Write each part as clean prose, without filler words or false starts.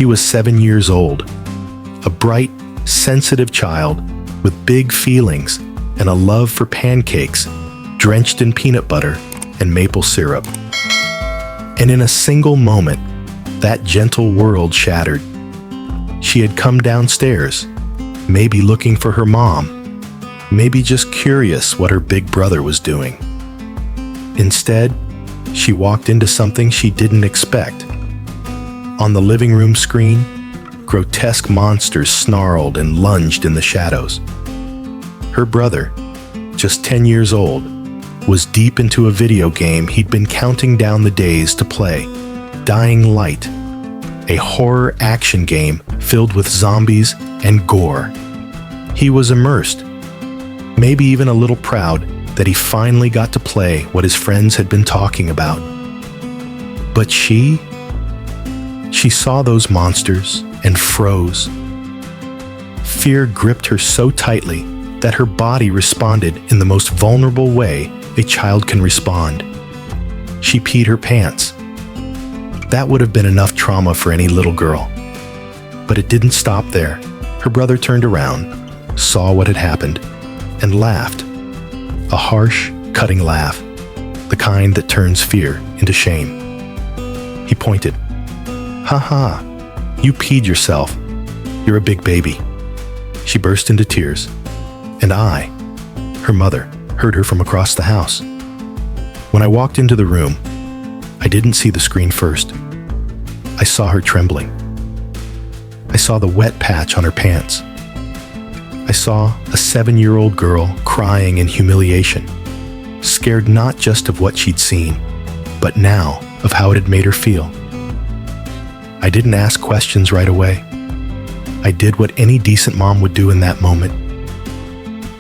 She was 7 years old, a bright, sensitive child with big feelings and a love for pancakes drenched in peanut butter and maple syrup. And in a single moment, that gentle world shattered. She had come downstairs, maybe looking for her mom, maybe just curious what her big brother was doing. Instead, she walked into something she didn't expect. On the living room screen, grotesque monsters snarled and lunged in the shadows. Her brother, just 10 years old, was deep into a video game he'd been counting down the days to play, Dying Light, a horror action game filled with zombies and gore. He was immersed, maybe even a little proud that he finally got to play what his friends had been talking about. But she saw those monsters and froze. Fear gripped her so tightly that her body responded in the most vulnerable way a child can respond. She peed her pants. That would have been enough trauma for any little girl. But it didn't stop there. Her brother turned around, saw what had happened, and laughed. A harsh, cutting laugh, the kind that turns fear into shame. He pointed. "Ha ha, you peed yourself. You're a big baby." She burst into tears, and I, her mother, heard her from across the house. When I walked into the room, I didn't see the screen first. I saw her trembling. I saw the wet patch on her pants. I saw a 7-year-old girl crying in humiliation, scared not just of what she'd seen, but now of how it had made her feel. I didn't ask questions right away. I did what any decent mom would do in that moment.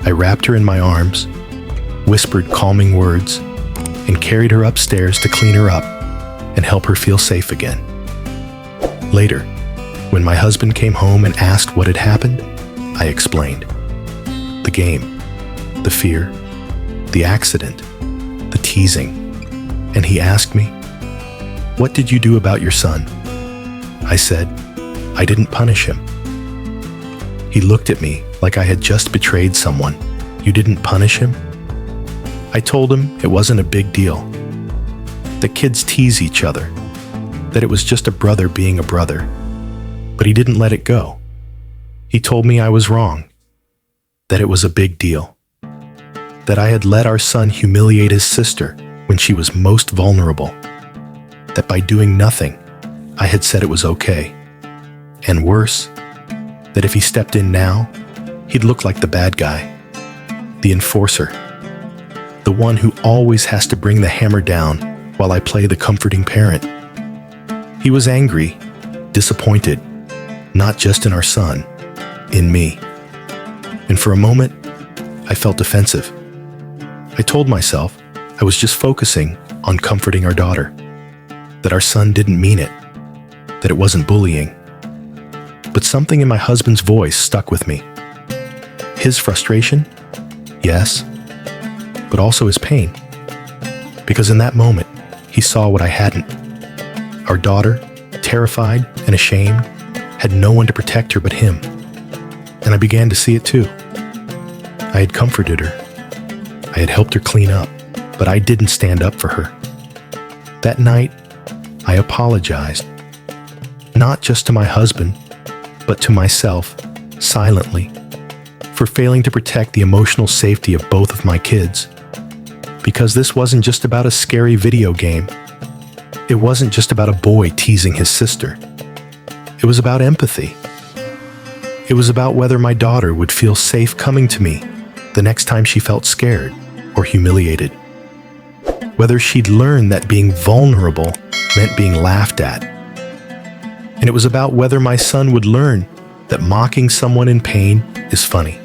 I wrapped her in my arms, whispered calming words, and carried her upstairs to clean her up and help her feel safe again. Later, when my husband came home and asked what had happened, I explained. The game, the fear, the accident, the teasing. And he asked me, "What did you do about your son?" I said, "I didn't punish him." He looked at me like I had just betrayed someone. "You didn't punish him?" I told him it wasn't a big deal, that kids tease each other, that it was just a brother being a brother. But he didn't let it go. He told me I was wrong, that it was a big deal, that I had let our son humiliate his sister when she was most vulnerable, that by doing nothing, I had said it was okay. And worse, that if he stepped in now, he'd look like the bad guy, the enforcer, the one who always has to bring the hammer down while I play the comforting parent. He was angry, disappointed, not just in our son, in me. And for a moment, I felt defensive. I told myself I was just focusing on comforting our daughter, that our son didn't mean it, that it wasn't bullying. But something in my husband's voice stuck with me. His frustration? Yes, but also his pain. Because in that moment, he saw what I hadn't. Our daughter, terrified and ashamed, had no one to protect her but him. And I began to see it too. I had comforted her. I had helped her clean up, but I didn't stand up for her. That night, I apologized. Not just to my husband, but to myself, silently, for failing to protect the emotional safety of both of my kids. Because this wasn't just about a scary video game. It wasn't just about a boy teasing his sister. It was about empathy. It was about whether my daughter would feel safe coming to me the next time she felt scared or humiliated. Whether she'd learn that being vulnerable meant being laughed at. And it was about whether my son would learn that mocking someone in pain is funny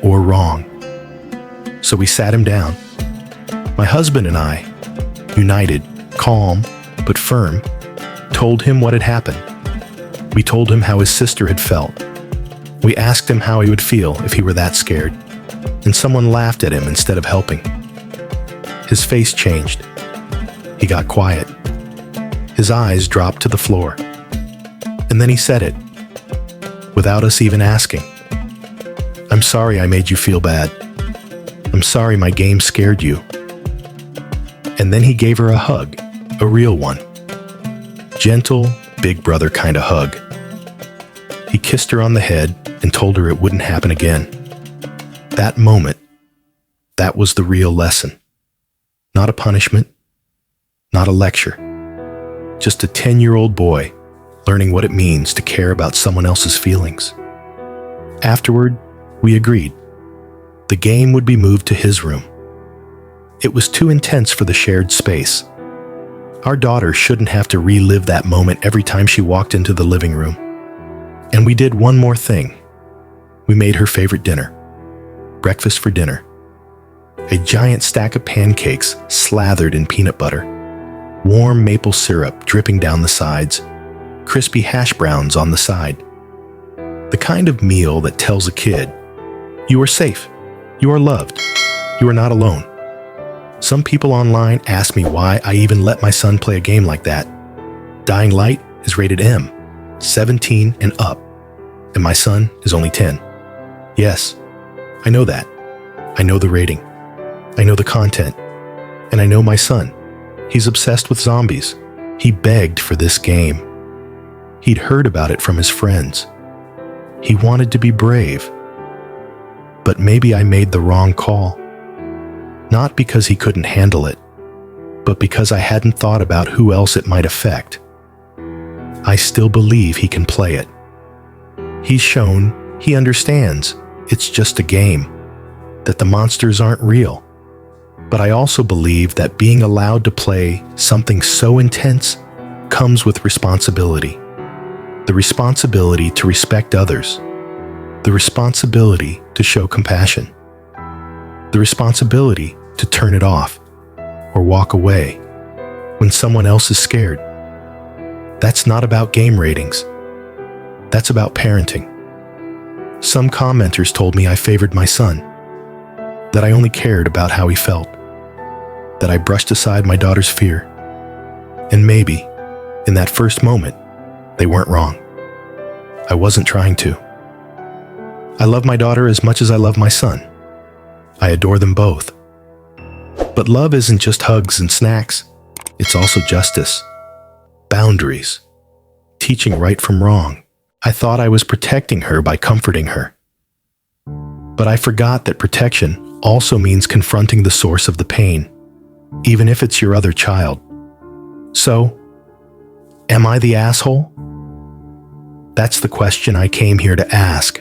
or wrong. So we sat him down. My husband and I, united, calm, but firm, told him what had happened. We told him how his sister had felt. We asked him how he would feel if he were that scared, and someone laughed at him instead of helping. His face changed. He got quiet. His eyes dropped to the floor. And then he said it, without us even asking. "I'm sorry I made you feel bad. I'm sorry my game scared you." And then he gave her a hug, a real one. Gentle, big brother kind of hug. He kissed her on the head and told her it wouldn't happen again. That moment, that was the real lesson. Not a punishment, not a lecture. Just a 10-year-old boy learning what it means to care about someone else's feelings. Afterward, we agreed. The game would be moved to his room. It was too intense for the shared space. Our daughter shouldn't have to relive that moment every time she walked into the living room. And we did one more thing. We made her favorite dinner. Breakfast for dinner. A giant stack of pancakes slathered in peanut butter. Warm maple syrup dripping down the sides. Crispy hash browns on the side. The kind of meal that tells a kid, you are safe, you are loved, you are not alone. Some people online ask me why I even let my son play a game like that. Dying Light is rated M, 17 and up, and my son is only 10. Yes, I know that. I know the rating. I know the content. And I know my son. He's obsessed with zombies. He begged for this game. He'd heard about it from his friends. He wanted to be brave. But maybe I made the wrong call. Not because he couldn't handle it, but because I hadn't thought about who else it might affect. I still believe he can play it. He's shown he understands it's just a game, that the monsters aren't real. But I also believe that being allowed to play something so intense comes with responsibility. The responsibility to respect others. The responsibility to show compassion. The responsibility to turn it off or walk away when someone else is scared. That's not about game ratings. That's about parenting. Some commenters told me I favored my son, that I only cared about how he felt, that I brushed aside my daughter's fear. And maybe, in that first moment, they weren't wrong. I wasn't trying to. I love my daughter as much as I love my son. I adore them both. But love isn't just hugs and snacks. It's also justice, boundaries, teaching right from wrong. I thought I was protecting her by comforting her. But I forgot that protection also means confronting the source of the pain, even if it's your other child. So, am I the asshole? That's the question I came here to ask.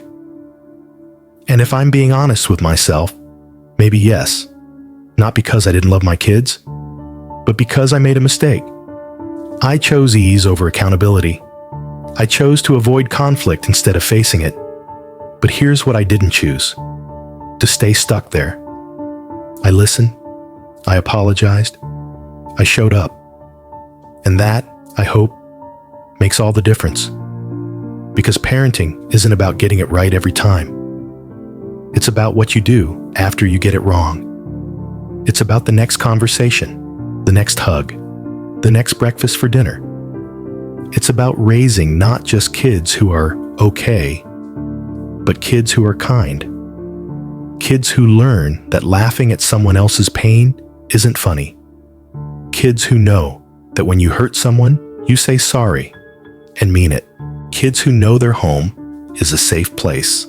And if I'm being honest with myself, maybe yes. Not because I didn't love my kids, but because I made a mistake. I chose ease over accountability. I chose to avoid conflict instead of facing it. But here's what I didn't choose: to stay stuck there. I listened. I apologized. I showed up. And that, I hope, makes all the difference. Because parenting isn't about getting it right every time. It's about what you do after you get it wrong. It's about the next conversation, the next hug, the next breakfast for dinner. It's about raising not just kids who are okay, but kids who are kind. Kids who learn that laughing at someone else's pain isn't funny. Kids who know that when you hurt someone, you say sorry and mean it. Kids who know their home is a safe place,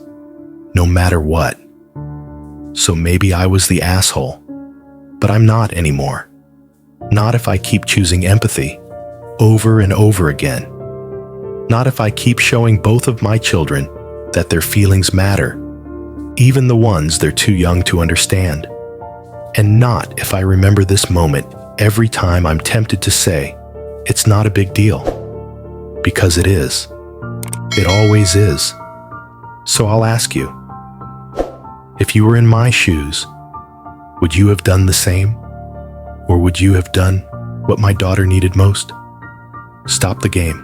no matter what. So maybe I was the asshole, but I'm not anymore. Not if I keep choosing empathy over and over again. Not if I keep showing both of my children that their feelings matter, even the ones they're too young to understand. And not if I remember this moment every time I'm tempted to say, it's not a big deal. Because it is. It always is. So I'll ask you, if you were in my shoes, would you have done the same? Or would you have done what my daughter needed most? Stop the game,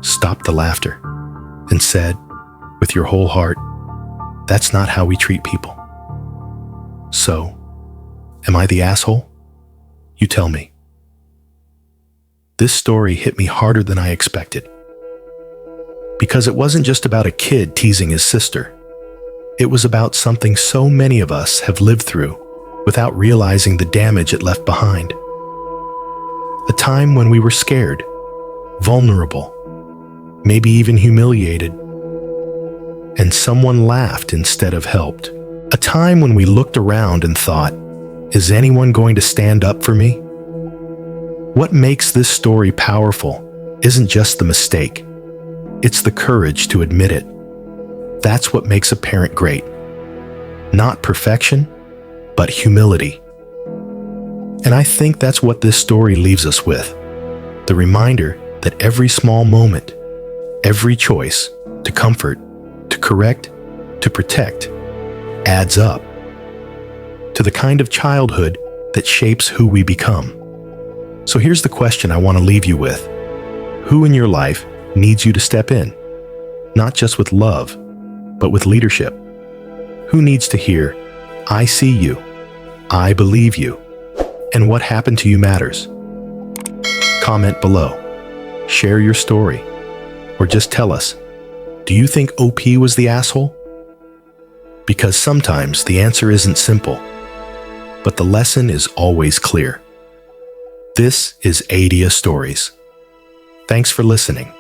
stop the laughter, and said, with your whole heart, that's not how we treat people. So, am I the asshole? You tell me. This story hit me harder than I expected. Because it wasn't just about a kid teasing his sister. It was about something so many of us have lived through without realizing the damage it left behind. A time when we were scared, vulnerable, maybe even humiliated, and someone laughed instead of helped. A time when we looked around and thought, is anyone going to stand up for me? What makes this story powerful isn't just the mistake. It's the courage to admit it. That's what makes a parent great. Not perfection, but humility. And I think that's what this story leaves us with. The reminder that every small moment, every choice to comfort, to correct, to protect, adds up to the kind of childhood that shapes who we become. So here's the question I want to leave you with. Who in your life needs you to step in? Not just with love, but with leadership. Who needs to hear, I see you, I believe you, and what happened to you matters? Comment below, share your story, or just tell us, do you think OP was the asshole? Because sometimes the answer isn't simple, but the lesson is always clear. This is AITA Stories. Thanks for listening.